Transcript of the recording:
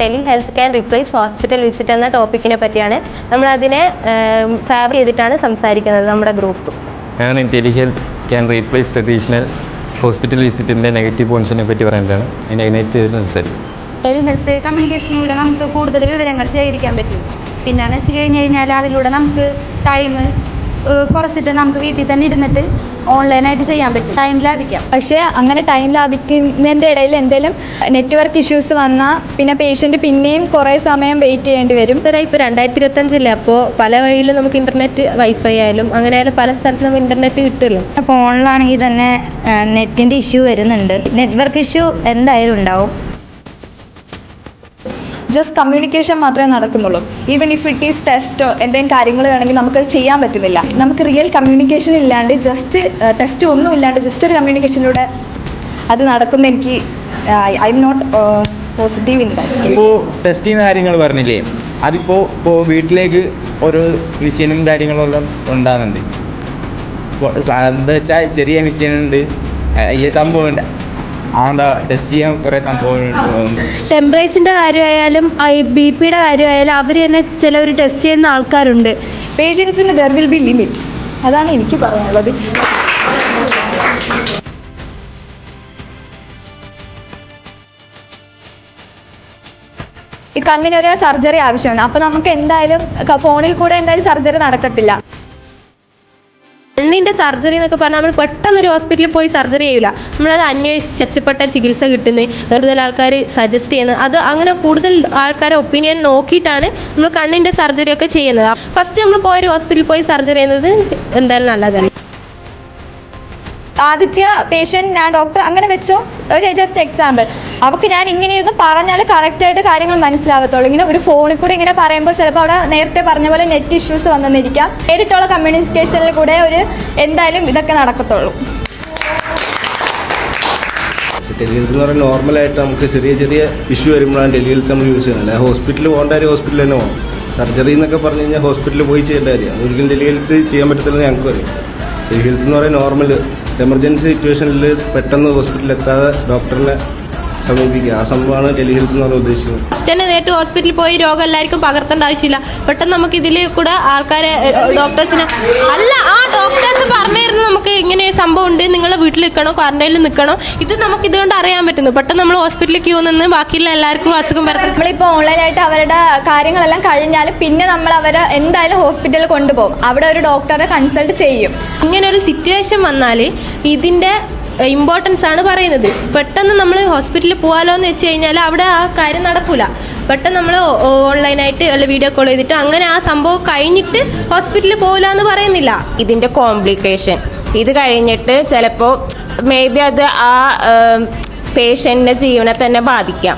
Tele health can replace hospital visit എന്ന ടോപ്പിക്കിനെ പറ്റിയാണ് നമ്മളതിനെ ഫേവർ ചെയ്തിട്ടാണ് സംസാരിക്കുന്നത് നമ്മുടെ ഗ്രൂപ്പ്. ഞാൻ telehealth can replace traditional hospital വിസിറ്റിൻ്റെ നെഗറ്റീവ് പോയിൻറ്റ്സിനെ പറ്റി പറയാനാണ് അതിനകത്ത് സംസാരിക്കും. ടെലി ഹെൽത്ത് കമ്മ്യൂണിക്കേഷനിലൂടെ നമുക്ക് കൂടുതൽ വിവരങ്ങൾ ശേഖരിക്കാൻ പറ്റും. പിന്നെയെന്ന് വെച്ച് കഴിഞ്ഞാൽ അതിലൂടെ നമുക്ക് ടൈം കുറച്ചിട്ട് നമുക്ക് വീട്ടിൽ തന്നെ ഇരുന്നിട്ട് ഓൺലൈനായിട്ട് ചെയ്യാൻ പറ്റും, ടൈം ലാഭിക്കാം. പക്ഷേ അങ്ങനെ ടൈം ലാഭിക്കുന്നതിൻ്റെ ഇടയിൽ എന്തെങ്കിലും നെറ്റ്വർക്ക് ഇഷ്യൂസ് വന്നാൽ പിന്നെ പേഷ്യൻ്റ് പിന്നെയും കുറേ സമയം വെയിറ്റ് ചെയ്യേണ്ടി വരും. ഇപ്പോൾ 2025 അപ്പോൾ പല വഴിയിലും നമുക്ക് ഇൻ്റർനെറ്റ് വൈഫൈ ആയാലും അങ്ങനെ ആയാലും പല സ്ഥലത്തും നമുക്ക് ഇൻ്റർനെറ്റ് കിട്ടുമല്ലോ. ഫോണിലാണെങ്കിൽ തന്നെ നെറ്റിൻ്റെ ഇഷ്യൂ വരുന്നുണ്ട്, നെറ്റ്വർക്ക് ഇഷ്യൂ എന്തായാലും ഉണ്ടാവും. ജസ്റ്റ് കമ്മ്യൂണിക്കേഷൻ മാത്രമേ നടക്കുന്നുള്ളൂ. ഈവൻ ഇഫ് ഇറ്റ് ഈസ് ടെസ്റ്റോ എന്തെങ്കിലും കാര്യങ്ങൾ വേണമെങ്കിൽ നമുക്ക് ചെയ്യാൻ പറ്റുന്നില്ല. നമുക്ക് റിയൽ കമ്മ്യൂണിക്കേഷൻ ഇല്ലാണ്ട് ജസ്റ്റ് ടെസ്റ്റ് ഒന്നും ഇല്ലാണ്ട് ജസ്റ്റ് ഒരു കമ്മ്യൂണിക്കേഷനിലൂടെ അത് നടക്കുന്ന എനിക്ക് I'm not positive in that. ഇപ്പോൾ ടെസ്റ്റ് ചെയ്യുന്ന കാര്യങ്ങൾ പറഞ്ഞില്ലേ, അതിപ്പോൾ വീട്ടിലേക്ക് ഓരോ മെഷീനും കാര്യങ്ങളെല്ലാം ഉണ്ടാകുന്നുണ്ട്. ഇപ്പോൾ എന്താ വെച്ചാൽ ചെറിയ മെഷീനുണ്ട്, ഈ സംഭവമുണ്ട്, അതെന്താ ടെസ്റ്റ് ചെയ്യാൻ കുറേ സംഭവങ്ങളുണ്ട്. ടെമ്പറേച്ചറിൻ്റെ കാര്യമായാലും BP-യുടെ കാര്യമായാലും അവർ തന്നെ ചിലവർ ടെസ്റ്റ് ചെയ്യുന്ന ആൾക്കാരുണ്ട്. പേഷ്യൻസിന് ദർ വിൽ ബി ലിമിറ്റ്, അതാണ് എനിക്ക് പറയാനുള്ളത്. ഈ കണ്ണിനൊരു സർജറി ആവശ്യമാണ്. അപ്പോൾ നമുക്ക് എന്തായാലും ഫോണിൽ കൂടെ എന്തായാലും സർജറി നടക്കത്തില്ല. കണ്ണിൻ്റെ സർജറി എന്നൊക്കെ പറഞ്ഞാൽ നമ്മൾ പെട്ടെന്നൊരു ഹോസ്പിറ്റലിൽ പോയി സർജറി ചെയ്യില്ല. നമ്മളത് അന്വേഷിച്ച് മെച്ചപ്പെട്ട ചികിത്സ കിട്ടുന്നത്, കൂടുതൽ ആൾക്കാർ സജസ്റ്റ് ചെയ്യുന്നത്, അത് അങ്ങനെ കൂടുതൽ ആൾക്കാരെ ഒപ്പീനിയൻ നോക്കിയിട്ടാണ് നമ്മൾ കണ്ണിൻ്റെ സർജറി ഒക്കെ ചെയ്യുന്നത്. ഫസ്റ്റ് നമ്മൾ പോയൊരു ഹോസ്പിറ്റലിൽ പോയി സർജറി ചെയ്യുന്നത് എന്തായാലും നല്ലതല്ല. ആദ്യത്തെ പേഷ്യൻറ്റ് ഞാൻ ഡോക്ടർ അങ്ങനെ വെച്ചോ, ഒരു ജസ്റ്റ് എക്സാമ്പിൾ. അവർക്ക് ഞാൻ ഇങ്ങനെയൊന്ന് പറഞ്ഞാൽ കറക്റ്റായിട്ട് കാര്യങ്ങൾ മനസ്സിലാവത്തുള്ളൂ. ഇങ്ങനെ ഒരു ഫോണിൽ കൂടെ ഇങ്ങനെ പറയുമ്പോൾ ചിലപ്പോൾ അവിടെ നേരത്തെ പറഞ്ഞ പോലെ നെറ്റ് ഇഷ്യൂസ് വന്നെന്നിരിക്കാം. നേരിട്ടുള്ള കമ്മ്യൂണിക്കേഷനിൽ കൂടെ എന്തായാലും ഇതൊക്കെ നടക്കത്തുള്ളൂ. ടെലിഹെൽത്ത് എന്ന് പറഞ്ഞാൽ നോർമലായിട്ട് നമുക്ക് ചെറിയ ചെറിയ ഇഷ്യൂ വരുമ്പോഴാണ് ടെലിഹെൽത്ത് നമ്മൾ യൂസ് ചെയ്യുന്നത്. അല്ല ഹോസ്പിറ്റലിൽ പോകേണ്ട കാര്യം ഹോസ്പിറ്റലിൽ തന്നെ പോകണം. സർജറി എന്നൊക്കെ പറഞ്ഞു കഴിഞ്ഞാൽ ഹോസ്പിറ്റലിൽ പോയി ചെയ്യേണ്ട കാര്യം, അതൊരിക്കലും ടെലിഹെൽത്ത് ചെയ്യാൻ പറ്റത്തില്ലെന്ന് ഞങ്ങൾക്ക് അറിയാം. ടെലിഹെൽത്ത് എന്ന് പറയുന്നത് നോർമൽ എമർജൻസി സിറ്റുവേഷനിൽ പെട്ടെന്ന് ഹോസ്പിറ്റലിൽ എത്താതെ ഡോക്ടറിനെ സമീപിക്കുക, ആ സംഭവമാണ് ടെലിഹെൽത്ത് എന്ന് പറഞ്ഞാൽ ഉദ്ദേശിക്കുന്നത്. ഫസ്റ്റ് നേരിട്ട് ഹോസ്പിറ്റലിൽ പോയി രോഗം എല്ലാവർക്കും പകർത്തേണ്ട ആവശ്യമില്ല. പെട്ടെന്ന് നമുക്ക് ഇതിൽ കൂടെ ആൾക്കാരെ ഡോക്ടേഴ്സിന് ആ ഡോക്ടേഴ്സ് പറഞ്ഞു തരുന്നു നമുക്ക് ഇങ്ങനെ സംഭവം ഉണ്ട്, നിങ്ങളെ വീട്ടിൽ നിൽക്കണോ ക്വാറന്റൈനിൽ നിൽക്കണോ, ഇത് നമുക്ക് ഇതുകൊണ്ട് അറിയാൻ പറ്റുന്നു. പെട്ടെന്ന് നമ്മൾ ഹോസ്പിറ്റലിൽ ക്യൂ നിന്ന് ബാക്കിയുള്ള എല്ലാവർക്കും അസുഖം പരത്തും. നമ്മളിപ്പോൾ ഓൺലൈനായിട്ട് അവരുടെ കാര്യങ്ങളെല്ലാം കഴിഞ്ഞാൽ പിന്നെ നമ്മൾ അവരെ എന്തായാലും ഹോസ്പിറ്റലിൽ കൊണ്ടുപോകും. അവിടെ ഒരു ഡോക്ടറെ കൺസൾട്ട് ചെയ്യും. ഇങ്ങനെ ഒരു സിറ്റുവേഷൻ വന്നാൽ ഇതിൻ്റെ ഇമ്പോർട്ടൻസ് ആണ് പറയുന്നത്. പെട്ടെന്ന് നമ്മൾ ഹോസ്പിറ്റലിൽ പോകാലോ എന്ന് വെച്ച് കഴിഞ്ഞാൽ അവിടെ ആ കാര്യം നടക്കൂല. പെട്ടെന്ന് നമ്മൾ ഓൺലൈനായിട്ട് അല്ല വീഡിയോ കോൾ ചെയ്തിട്ട് അങ്ങനെ ആ സംഭവം കഴിഞ്ഞിട്ട് ഹോസ്പിറ്റലിൽ പോകില്ല എന്ന് പറയുന്നില്ല. ഇതിൻ്റെ കോംപ്ലിക്കേഷൻ ഇത് കഴിഞ്ഞിട്ട് ചിലപ്പോൾ മേ ബി അത് ആ പേഷ്യൻറ്റിൻ്റെ ജീവനെ തന്നെ ബാധിക്കാം.